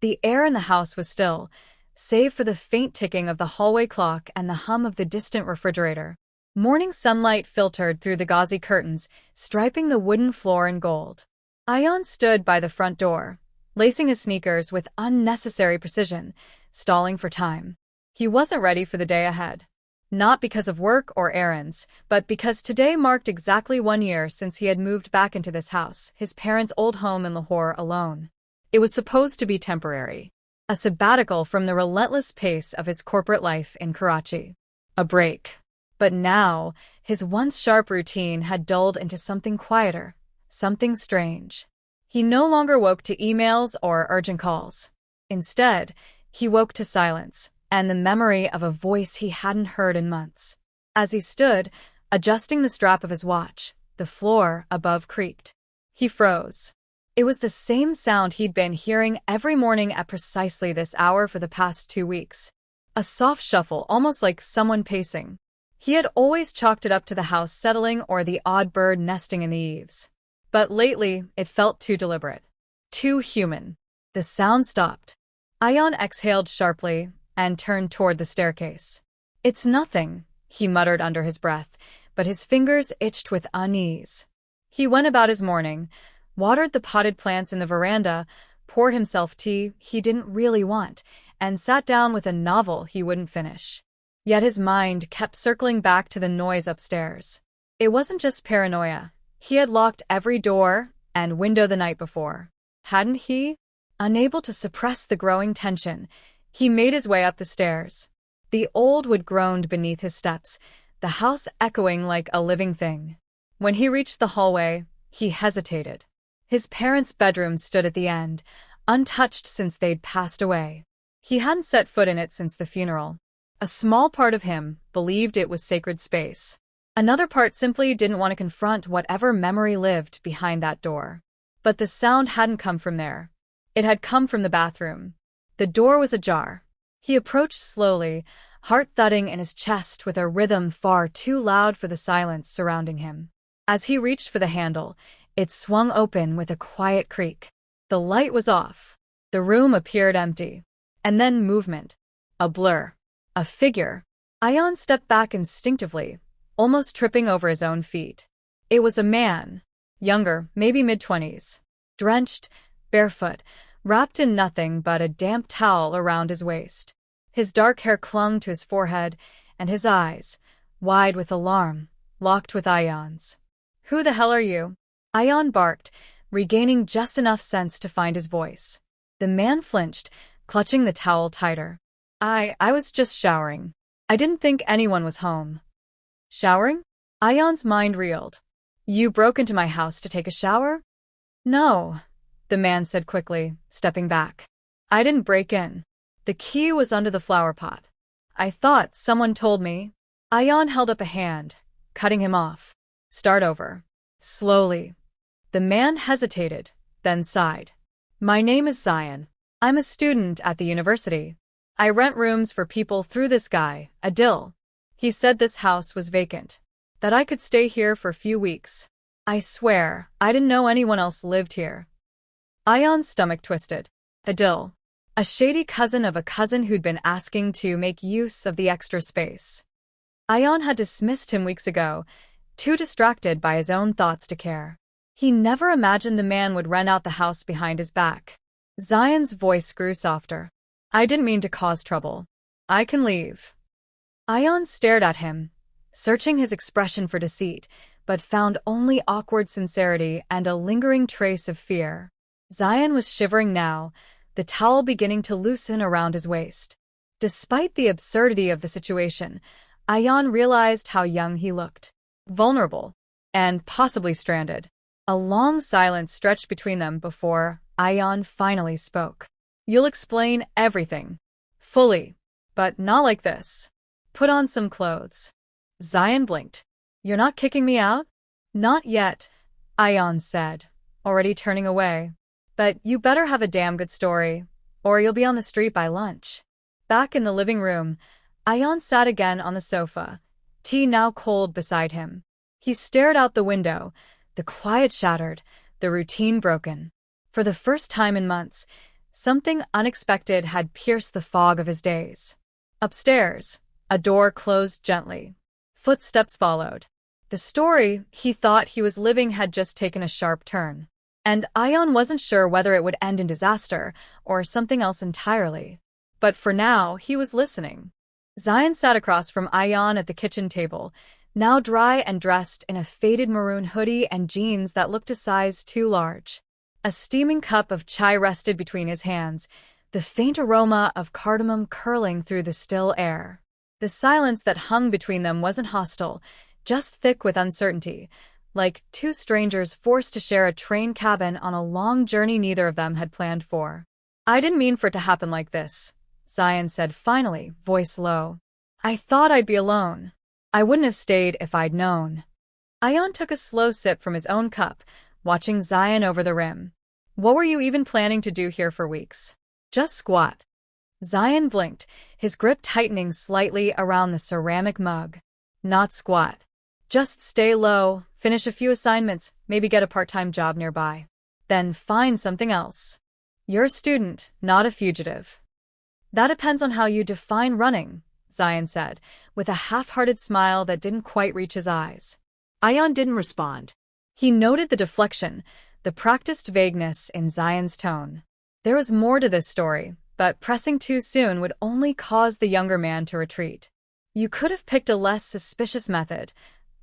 The air in the house was still, save for the faint ticking of the hallway clock and the hum of the distant refrigerator. Morning sunlight filtered through the gauzy curtains, striping the wooden floor in gold. Ion stood by the front door, lacing his sneakers with unnecessary precision, stalling for time. He wasn't ready for the day ahead. Not because of work or errands, but because today marked exactly 1 year since he had moved back into this house, his parents' old home in Lahore, alone. It was supposed to be temporary. A sabbatical from the relentless pace of his corporate life in Karachi. A break. But now, his once sharp routine had dulled into something quieter, something strange. He no longer woke to emails or urgent calls. Instead, he woke to silence and the memory of a voice he hadn't heard in months. As he stood, adjusting the strap of his watch, the floor above creaked. He froze. It was the same sound he'd been hearing every morning at precisely this hour for the past 2 weeks. A soft shuffle, almost like someone pacing. He had always chalked it up to the house settling or the odd bird nesting in the eaves. But lately, it felt too deliberate. Too human. The sound stopped. Ion exhaled sharply and turned toward the staircase. "It's nothing," he muttered under his breath, but his fingers itched with unease. He went about his morning, watered the potted plants in the veranda, poured himself tea he didn't really want, and sat down with a novel he wouldn't finish. Yet his mind kept circling back to the noise upstairs. It wasn't just paranoia. He had locked every door and window the night before, hadn't he? Unable to suppress the growing tension, he made his way up the stairs. The old wood groaned beneath his steps, the house echoing like a living thing. When he reached the hallway, he hesitated. His parents' bedroom stood at the end, untouched since they'd passed away. He hadn't set foot in it since the funeral. A small part of him believed it was sacred space. Another part simply didn't want to confront whatever memory lived behind that door. But the sound hadn't come from there. It had come from the bathroom. The door was ajar. He approached slowly, heart thudding in his chest with a rhythm far too loud for the silence surrounding him. As he reached for the handle, it swung open with a quiet creak. The light was off. The room appeared empty. And then movement. A blur. A figure. Ion stepped back instinctively, almost tripping over his own feet. It was a man. Younger, maybe mid-20s. Drenched, barefoot, wrapped in nothing but a damp towel around his waist. His dark hair clung to his forehead, and his eyes, wide with alarm, locked with Ion's. "Who the hell are you?" Ion barked, regaining just enough sense to find his voice. The man flinched, clutching the towel tighter. I was just showering. I didn't think anyone was home." "Showering?" Ion's mind reeled. "You broke into my house to take a shower?" "No," the man said quickly, stepping back. "I didn't break in. The key was under the flower pot. I thought someone told me." Ion held up a hand, cutting him off. "Start over. Slowly." The man hesitated, then sighed. "My name is Zion. I'm a student at the university. I rent rooms for people through this guy, Adil. He said this house was vacant, that I could stay here for a few weeks. I swear, I didn't know anyone else lived here." Ion's stomach twisted. Adil. A shady cousin of a cousin who'd been asking to make use of the extra space. Ion had dismissed him weeks ago, too distracted by his own thoughts to care. He never imagined the man would rent out the house behind his back. Zion's voice grew softer. "I didn't mean to cause trouble. I can leave." Ion stared at him, searching his expression for deceit, but found only awkward sincerity and a lingering trace of fear. Zion was shivering now, the towel beginning to loosen around his waist. Despite the absurdity of the situation, Ion realized how young he looked. Vulnerable, and possibly stranded. A long silence stretched between them before Ion finally spoke. "You'll explain everything. Fully. But not like this. Put on some clothes." Zion blinked. "You're not kicking me out?" "Not yet," Ion said, already turning away. "But you better have a damn good story, or you'll be on the street by lunch." Back in the living room, Ion sat again on the sofa, tea now cold beside him. He stared out the window, the quiet shattered, the routine broken. For the first time in months, Something unexpected had pierced the fog of his days. Upstairs, a door closed gently. Footsteps followed. The story he thought he was living had just taken a sharp turn. And Ion wasn't sure whether it would end in disaster or something else entirely. But for now, he was listening. Zion sat across from Ion at the kitchen table, now dry and dressed in a faded maroon hoodie and jeans that looked a size too large. A steaming cup of chai rested between his hands, the faint aroma of cardamom curling through the still air. The silence that hung between them wasn't hostile, just thick with uncertainty, like two strangers forced to share a train cabin on a long journey neither of them had planned for. "I didn't mean for it to happen like this," Zion said finally, voice low. "I thought I'd be alone. I wouldn't have stayed if I'd known." Ion took a slow sip from his own cup, watching Zion over the rim. "What were you even planning to do here for weeks? Just squat?" Zion blinked, his grip tightening slightly around the ceramic mug. "Not squat. Just stay low, finish a few assignments, maybe get a part-time job nearby. Then find something else. You're a student, not a fugitive." "That depends on how you define running," Zion said, with a half-hearted smile that didn't quite reach his eyes. Ion didn't respond. He noted the deflection, the practiced vagueness in Zion's tone. There was more to this story, but pressing too soon would only cause the younger man to retreat. "You could have picked a less suspicious method,"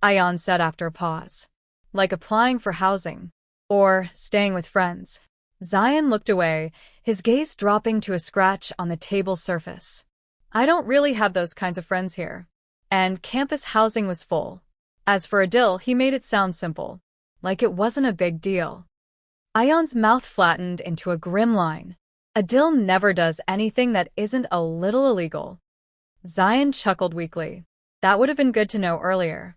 Ion said after a pause. "Like applying for housing. Or staying with friends." Zion looked away, his gaze dropping to a scratch on the table surface. "I don't really have those kinds of friends here." And campus housing was full. As for Adil, he made it sound simple. Like it wasn't a big deal. Ion's mouth flattened into a grim line. "Adil never does anything that isn't a little illegal." Zion chuckled weakly. That would have been good to know earlier.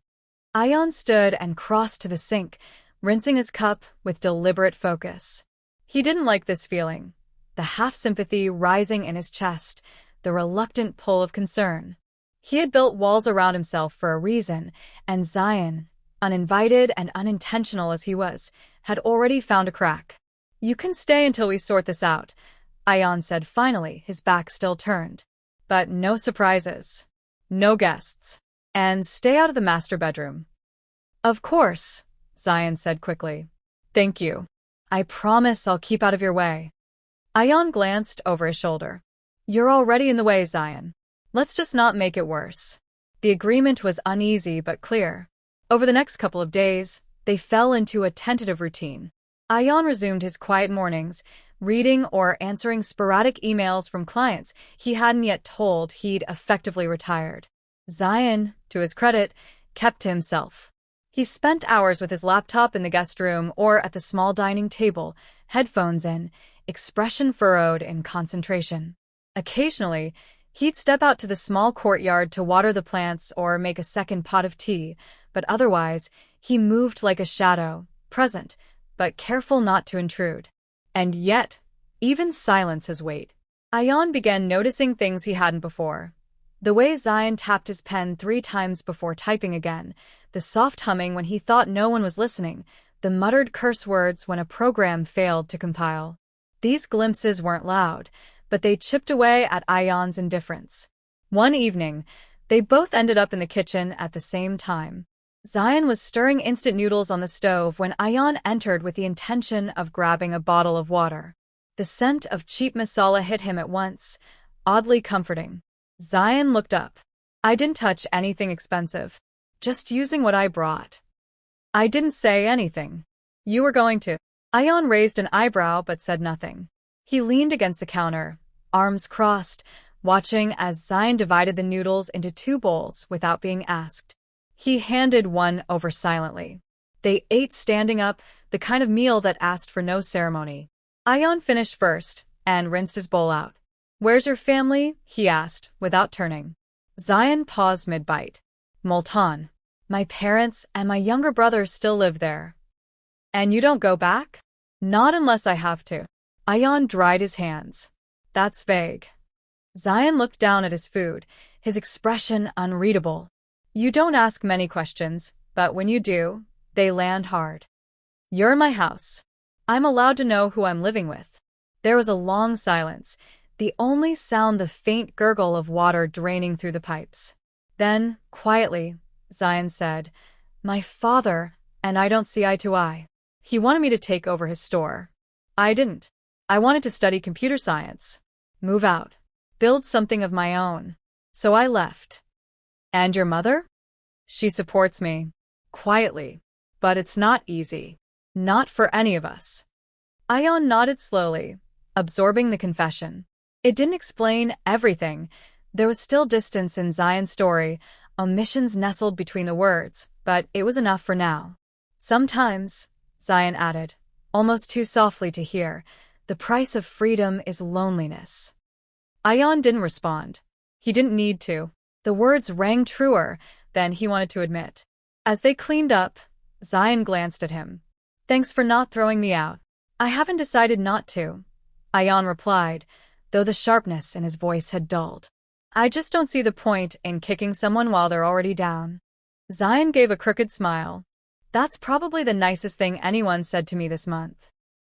Ion stood and crossed to the sink, rinsing his cup with deliberate focus. He didn't like this feeling, the half-sympathy rising in his chest, the reluctant pull of concern. He had built walls around himself for a reason, and Zion, uninvited and unintentional as he was, had already found a crack. "You can stay until we sort this out," Ion said finally, his back still turned. "But no surprises. No guests. And stay out of the master bedroom." "Of course," Zion said quickly. "Thank you. I promise I'll keep out of your way." Ion glanced over his shoulder. "You're already in the way, Zion. Let's just not make it worse." The agreement was uneasy but clear. Over the next couple of days, they fell into a tentative routine. Ion resumed his quiet mornings, reading or answering sporadic emails from clients he hadn't yet told he'd effectively retired. Zion, to his credit, kept to himself. He spent hours with his laptop in the guest room or at the small dining table, headphones in, expression furrowed in concentration. Occasionally, he'd step out to the small courtyard to water the plants or make a second pot of tea, but otherwise, he moved like a shadow, present, but careful not to intrude. And yet, even silence has weight. Ion began noticing things he hadn't before. The way Zion tapped his pen 3 times before typing again, the soft humming when he thought no one was listening, the muttered curse words when a program failed to compile. These glimpses weren't loud, but they chipped away at Ion's indifference. One evening, they both ended up in the kitchen at the same time. Zion was stirring instant noodles on the stove when Ion entered with the intention of grabbing a bottle of water. The scent of cheap masala hit him at once, oddly comforting. Zion looked up. "I didn't touch anything expensive. Just using what I brought." "I didn't say anything. You were going to." Ion raised an eyebrow but said nothing. He leaned against the counter, arms crossed, watching as Zion divided the noodles into 2 bowls without being asked. He handed one over silently. They ate standing up, the kind of meal that asked for no ceremony. Ion finished first and rinsed his bowl out. "Where's your family?" he asked, without turning. Zion paused mid-bite. "Multan. My parents and my younger brother still live there." "And you don't go back?" "Not unless I have to." Ion dried his hands. "That's vague." Zion looked down at his food, his expression unreadable. "You don't ask many questions, but when you do, they land hard. You're in my house. I'm allowed to know who I'm living with." There was a long silence, the only sound the faint gurgle of water draining through the pipes. Then, quietly, Zion said, "My father and I don't see eye to eye. He wanted me to take over his store. I didn't. I wanted to study computer science, move out, build something of my own. So I left." "And your mother?" "She supports me, quietly. But it's not easy. Not for any of us." Ion nodded slowly, absorbing the confession. It didn't explain everything. There was still distance in Zion's story, omissions nestled between the words, but it was enough for now. "Sometimes," Zion added, almost too softly to hear, "the price of freedom is loneliness." Ion didn't respond. He didn't need to. The words rang truer than he wanted to admit. As they cleaned up, Zion glanced at him. "Thanks for not throwing me out." "I haven't decided not to," Ion replied, though the sharpness in his voice had dulled. "I just don't see the point in kicking someone while they're already down." Zion gave a crooked smile. "That's probably the nicest thing anyone said to me this month."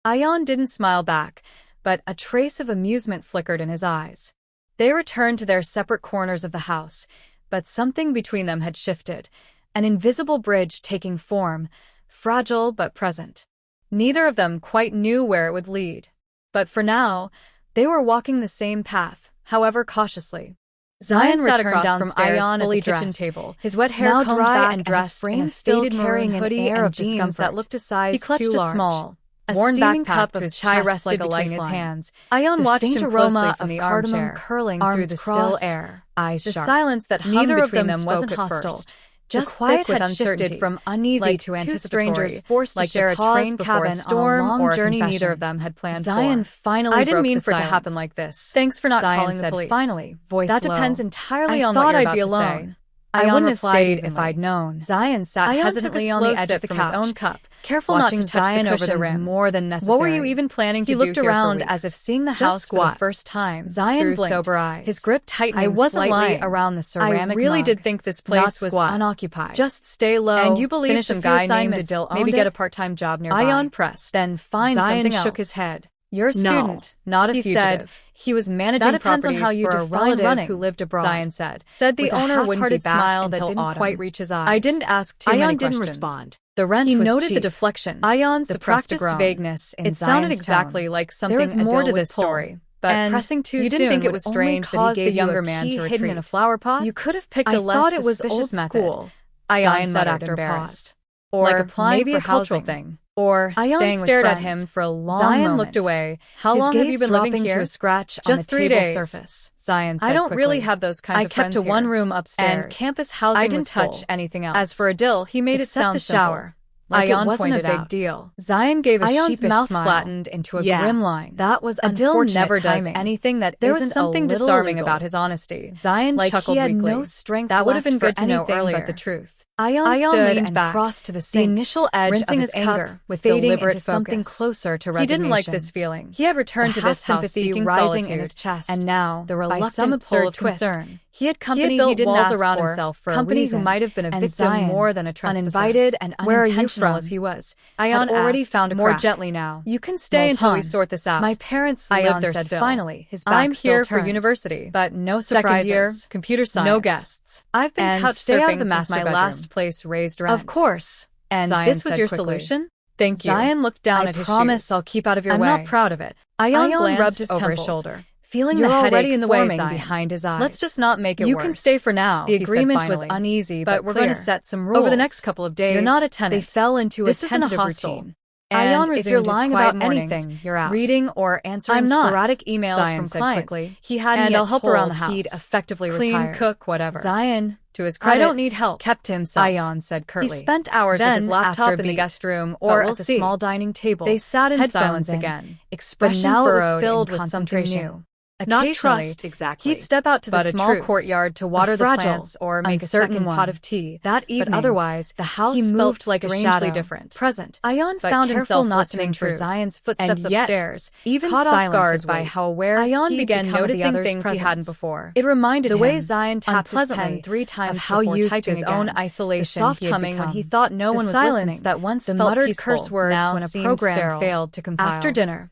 Ion didn't smile back, but a trace of amusement flickered in his eyes. They returned to their separate corners of the house, but something between them had shifted, an invisible bridge taking form, fragile but present. Neither of them quite knew where it would lead. But for now, they were walking the same path, however cautiously. Zion sat across from Ion at the kitchen table, his wet hair now combed dry back and and dressed frame in a still faded carrying maroon an hoodie air and of jeans discomfort that looked a size he clutched too a large. small, A worn steaming backpack cup to of his chai chest rested like a between his lifeline. hands. Ion The watched faint him closely aroma from of the cardamom armchair, curling through arms the still crossed, air, eyes the sharp. silence that hung Neither of between them them wasn't spoke at hostile. first. Just The quiet thick with had shifted uncertainty, from uneasy like to two anticipatory, strangers forced like to share the a pause train before a cabin storm on a long or a journey confession neither of them had planned Zion for. finally "I didn't broke mean the for it to happen silence. like this." "Thanks for not Zion calling the said police." finally, voice "That low. depends entirely "I on what thought you're I'd about be to alone. say." I Ion wouldn't have replied stayed if evenly. I'd known." Zion sat Ion took a hesitantly on slow the edge sip of the from his couch, own cup, careful not to watching touch Zion the over the cushions rim. more than necessary. "What were you even planning to He do looked here for around weeks? as if seeing the Just house for the squat." first time. Zion through blinked, sober eyes, his grip tightening "I wasn't slightly lying around the ceramic I really mug. did think this Not place was squat. unoccupied. Just stay low. And you believe finish some a few guy named assignments, Adil maybe owned get it? a part-time job nearby. Ion pressed. Then find Zion something shook else. his head. "You're a No, student, not a he fugitive." said. He was managing That depends on properties how you for a define relative running, who lived abroad. Zion said. Said the with a owner wouldn't be half-hearted back smile until that didn't autumn. quite reach his eyes. I didn't ask too Ion many didn't questions. respond. The rent He was noted cheap. the deflection. Ion The suppressed a practiced groan. vagueness in It sounded Zion's exactly tone. like something There was more Adil to would this pull. story, But and pressing too you soon didn't think it would was only strange that he cause gave the you younger a man key to hidden retreat. in a flower pot? You could have picked I a less thought it was suspicious old method. school. Ion Zion said muttered, after a embarrassed. pause. Or Like applying maybe for a cultural housing. thing. Or Ion staying with stared at friends. him for a long Zion moment. looked away. "How His long have gaze you been living dropping here?" to a scratch on "Just the 3 table days," surface. Zion said "I don't really quickly. have those kinds I of kept friends a here. one-room upstairs, And campus housing I didn't was touch full. anything else. As for Adil, he made it except sound the shower. Like Ion it wasn't a pointed big out. deal. Zion gave a Ion's sheepish mouth smile. flattened into a Yeah, grim line. that was Adil unfortunate never does timing. anything that There was isn't something a little disarming illegal. about his honesty. Zion Like chuckled he had weakly. no strength That would have left been for good to know anything earlier. but the truth. Ion Stood leaned and back, crossed to the the sink, initial edge rinsing of his his cup, anger with fading deliberate into something focus. closer to He resignation. didn't like this feeling. He had returned The to this house half-sympathy seeking rising solitude, in his chest, and now, the by reluctant some pull absurd of twist, concern. he had company built he didn't walls ask around for, himself for a company reason, who might have been a and victim Zion, more than a trespasser. uninvited and Where are you unintentional from? as he was, Ion had already asked, found a more crack. gently now. "You can stay until we Multan. sort this out. My parents Ion live there said still." finally, his back "I'm still here for turned. university, But no second surprises. year, computer science. No guests. I've been And couch stay out of surfing the since master my bedroom. last place raised rent." Of course. And Zion this was said your quickly. solution? Thank you. Zion looked down I at his promise shoes. I'll keep out of your I'm way. not proud of it. Ion glanced rubbed his over his temples, shoulder, feeling You're the already headache in the way, forming Zion. behind his eyes. Let's just not make it You worse. can stay for now. The he said agreement was finally. uneasy, but but we're clear. going to set some rules. Over the next couple of days, You're not a tenant. they fell into This a isn't a tentative hostel. routine. Ion And if resumed you're his lying quiet about mornings, anything, you're out. reading or answering I'm not. sporadic emails Zion from said clients. quickly. He hadn't And yet I'll help around the told house. he'd effectively Clean, retired. cook, whatever. Zion, to his I credit, don't need help. kept to himself. Ion said curtly. He spent hours Then, with his laptop after in the beat, guest room but or we'll at the see. small dining table. They sat in Headphones silence in, again. expression But now it was furrowed filled in with something concentration. new. Not Occasionally, trust, exactly. he'd step out to the but a small truce. courtyard to water A the fragile, plants or make a uncertain second one. pot of tea. That evening, but otherwise, the house he felt moved like a strangely shadow, different. present. Ion but found careful himself not listening to for intrude. Zion's footsteps And yet, upstairs, even caught silence off guard is by weight. how aware Ion he'd began become of the noticing other's things he hadn't presence. before. It reminded The him, way Zion tapped his unpleasantly, pen 3 times of how before used to typing his own again. isolation, The soft he had humming when he become. thought no The one was silence listening. that once The felt muttered peaceful curse words now when a seemed program sterile. failed to compile. After dinner,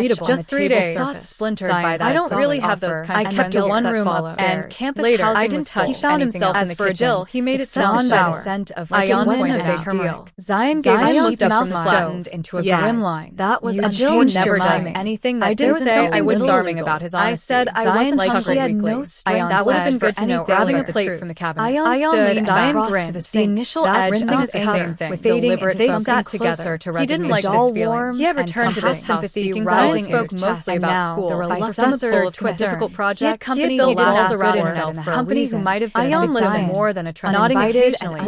readable just 3 days. Thoughts splintered Zion by that. I don't solid really have those offer. kinds I of kept friends a one that room follow. upstairs. And campus Later, housing I didn't was touch full. He found anything himself else. in the As for kitchen. Jill, he made it except sound by by the the scent of Ion pointed pointed at at turmeric. deal. Zion gave Zion's his looked mouth up smile. flattened into a Yes, grim line. that was You unchanged never does rhyming. anything that I didn't isn't say I something was little starving illegal. about his I honesty. said I Zion wasn't chuckled hungry. He had weakly. no strength. Ion that would have been good to know grabbing earlier. a plate from the cabinet. Ion stood stood and and Zion crossed grinned. to the The sink. initial That edge rinsing of his anger same thing. with Fading deliberate into they something sat closer together. to He didn't like resignation. this feeling. He had And returned to this compassed house sympathy seeking Zion solace in spoke his chest. mostly And about now school. the By reluctance some full sort of of concern. difficult He project, had company he he built didn't walls ask around for himself and for a a company who reason. might have been Ion a good listened Zion. more than a trusting Nodding friend. occasionally,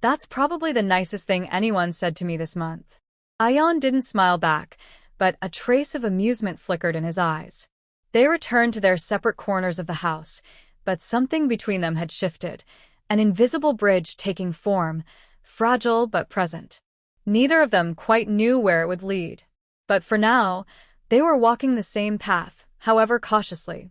That's probably the nicest thing anyone said to me this month. Ion didn't smile back, but a trace of amusement flickered in his eyes. They returned to their separate corners of the house, but something between them had shifted, an invisible bridge taking form, fragile but present. Neither of them quite knew where it would lead. But for now, they were walking the same path, however cautiously.